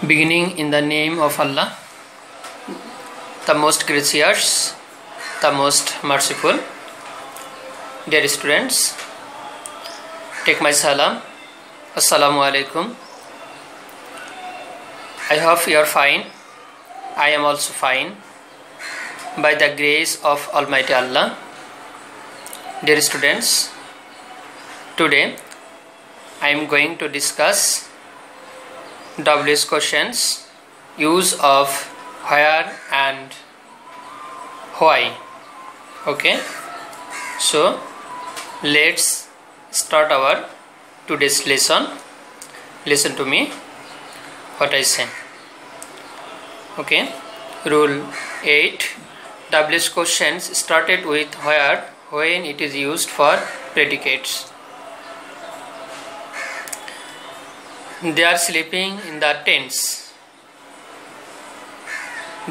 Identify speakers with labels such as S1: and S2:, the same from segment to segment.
S1: Beginning in the name of Allah, the most gracious, the most merciful. Dear students, take my salam. Assalamu alaikum. I hope you are fine. I am also fine. By the grace of Almighty Allah. Dear students, today I am going to discuss WS questions, use of where and why. Okay, so let's start our today's lesson. Listen to me what I say. Okay, rule 8. WS questions started with where when it is used for predicates. They are sleeping in the tents.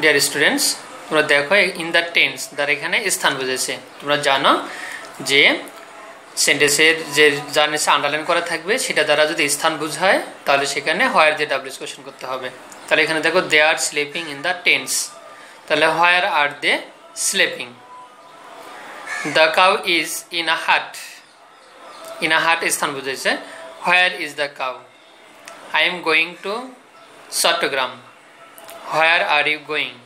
S1: Dear students, তোমরা দেখো in the tents দ্বারা এখানে স্থান বুঝাইছে। তোমরা জানো যে সেন্টেন্সের যে যার নিচে আন্ডারলাইন করা থাকবে সেটা দ্বারা যদি স্থান বোঝায় তাহলে সেখানে where দিয়ে WS কোশ্চেন করতে হবে। তাহলে এখানে দেখো they are sleeping in the tents, তাহলে where are they sleeping? The cow is in a hut. In a hut স্থান বুঝাইছে। Where is the cow? I am going to Chattogram. Where are you going?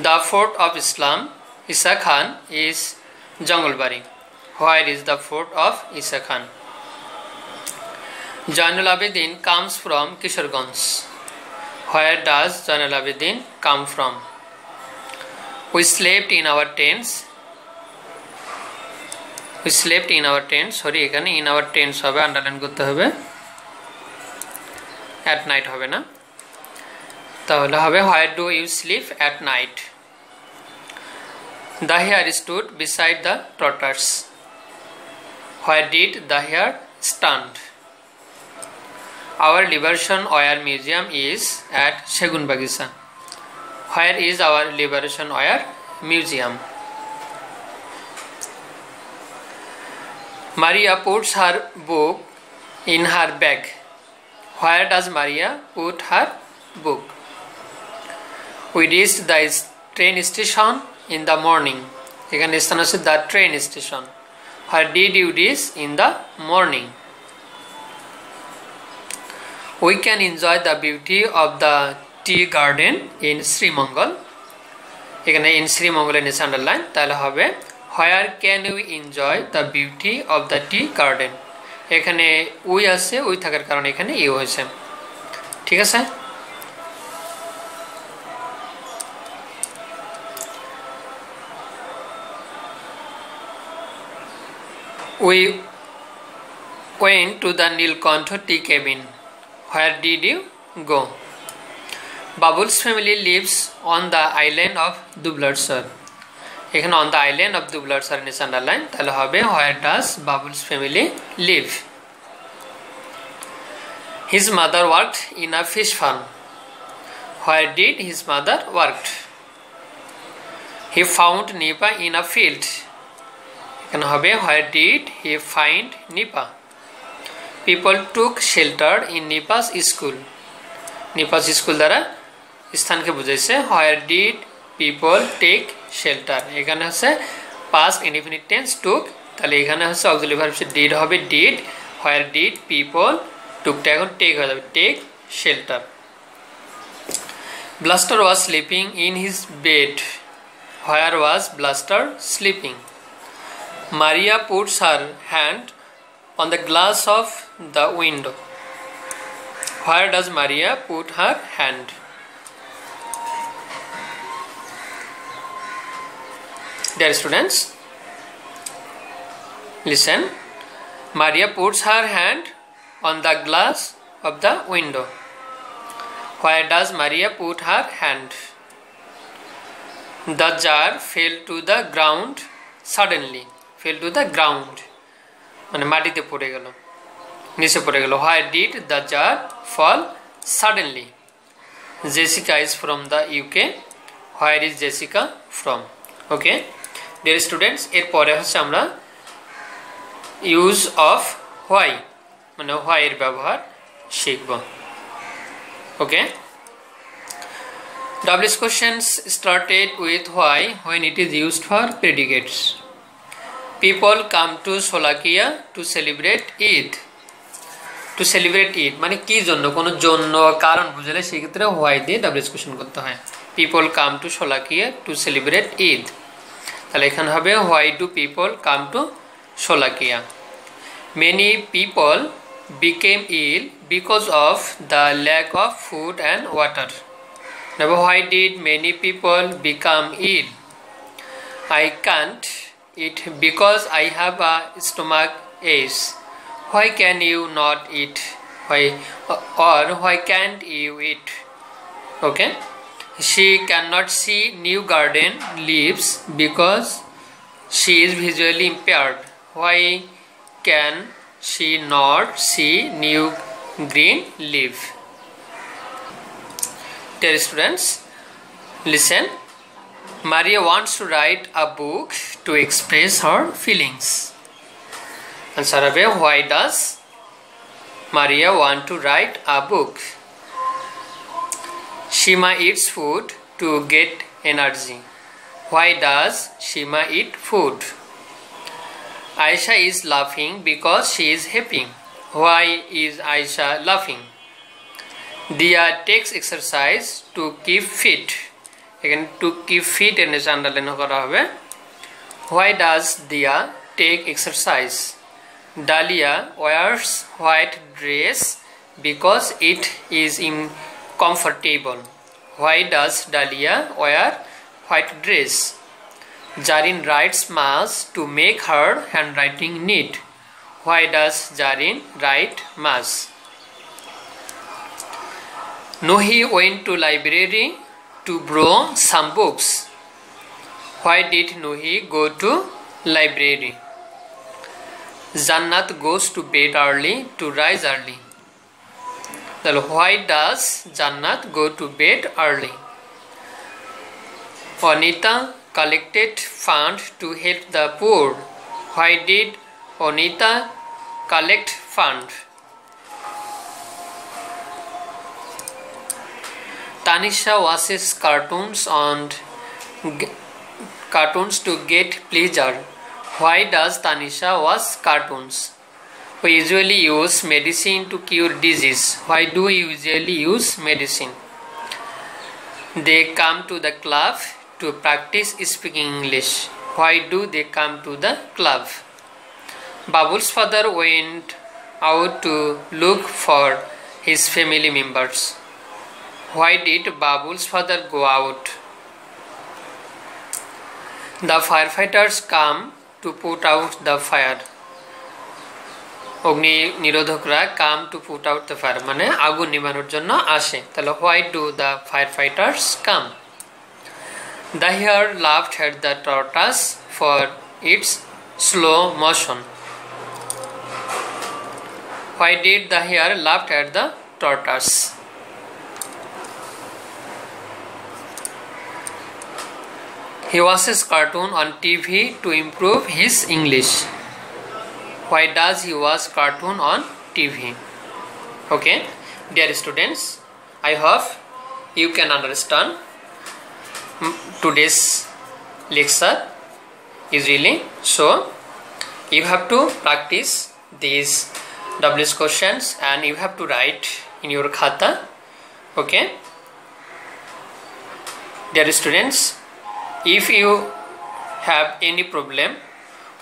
S1: The fort of Islam, Isa Khan, is Jangalbari. Where is the fort of Isa Khan? Jainul Abidin comes from Kisharganj. Where does Jainul Abidin come from? We slept in our tents. We slept in our tents. Sorry, এখানে in our tents হবে, underline করতে হবে। At night হবে না, তাহলে হবে where do you sleep at night? The hare stood beside the tortoise. Where did the hare stand? Our Liberation Oyer Museum is at Segunbagisa. Where is our Liberation Oyer Museum? Maria puts her book in her bag. Where does Maria put her book? We reached the train station in the morning. এখানে স্থান আছে the train station. Where did you reach in the morning? We can enjoy the beauty of the tea garden in Sri Mangal. এখানে in Sri Mangal এর নিচে underline, তাহলে হবে where can we enjoy the beauty of the tea garden? এখানে we আছে, we থাকার কারণে এখানে ইউ হয়েছে। ঠিক আছে, we went to the Nilkantha tea cabin. Where did you go? Babul's family lives on the island of Dubladsar. এখানে on the island of Dubladsar is underlined, তাহলে হবে where does Babul's family live? His mother worked in a fish farm. Where did his mother worked? He found Nipa in a field. এখানে হবে where did he find Nipa? People took shelter in Nipa's school. Nipa's school দ্বারা স্থানকে বুঝাইছে where did people take shelter? এখানে হচ্ছে past indefinite tense took, তাহলে এখানে হচ্ছে auxiliary verb did হবে did. Where did people took টা এখন take হয়ে যাবে take shelter. Bluster was sleeping in his bed. Where was Bluster sleeping? Maria puts her hand on the glass of the window. Where does Maria put her hand? Dear students, listen. Maria puts her hand on the glass of the window. Where does Maria put her hand? The jar fell to the ground suddenly. Fell to the ground, মানে মাটিতে পড়ে গেল, নিচে পড়ে গেল। Where did the jar fall suddenly? Jessica is from the UK. Where is Jessica from? Okay, dear students, এরপরে হচ্ছে আমরা use of why মানে why এর ব্যবহার শিখব। Okay. WH questions started with why when it is used for predicates. People come to Slovakia to celebrate Eid. To celebrate Eid মানে কি জন্য, কোনো জন্য কারণ বুঝালে সেই ক্ষেত্রে why দিয়ে WH question করতে হয়। People come to Slovakia to celebrate Eid, তাহলে এখানে হবে why do people come to Slovakia? Many people became ill because of the lack of food and water. Now, why did many people become ill? I can't eat because I have a stomach ache. Why can you not eat? Why or why can't you eat? Okay. She cannot see new garden leaves because she is visually impaired. Why can she not see new green leaf? Dear students, listen. Maria wants to write a book to express her feelings. Answer away. Why does Maria want to write a book? Shima eats food to get energy. Why does Shima eat food? Aisha is laughing because she is happy. Why is Aisha laughing? Dia takes exercise to keep fit. Again, to keep fit and underline kora hobe. Why does Dia take exercise? Dalia wears white dress because it is comfortable. Why does Dalia wear white dress? Jarin writes mass to make her handwriting neat. Why does Jarin write mass? Nuhi went to library to borrow some books. Why did Nuhi go to library? Jannat goes to bed early to rise early. Then why does Jannat go to bed early? Anita collected funds to help the poor. Why did Anita collect funds? Tanisha watches cartoons to get pleasure. Why does Tanisha watch cartoons? We usually use medicine to cure disease. Why do we usually use medicine? They come to the club to practice speaking English. Why do they come to the club? Babul's father went out to look for his family members. Why did Babul's father go out? The firefighters come to put out the fire. Agni নিরোধকরা come to put out the fire মানে আগুন নিভানোর জন্য আসে। তাহলে why do the firefighters come? The hare laughed at the tortoise for its slow motion. Why did the hare laugh at the tortoise? He watches cartoon on TV to improve his English. Why does he watch cartoon on TV? Okay, dear students, I hope you can understand today's lecture easily. So you have to practice these WH questions and you have to write in your khata. Okay, dear students, if you have any problem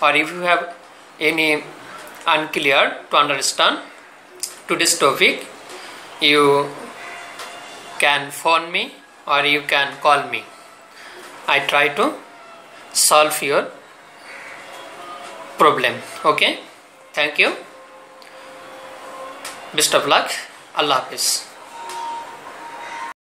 S1: or if you have any unclear to understand today's topic, you can phone me or you can call me. I try to solve your problem. Okay, thank you, best of luck, Allah Hafiz.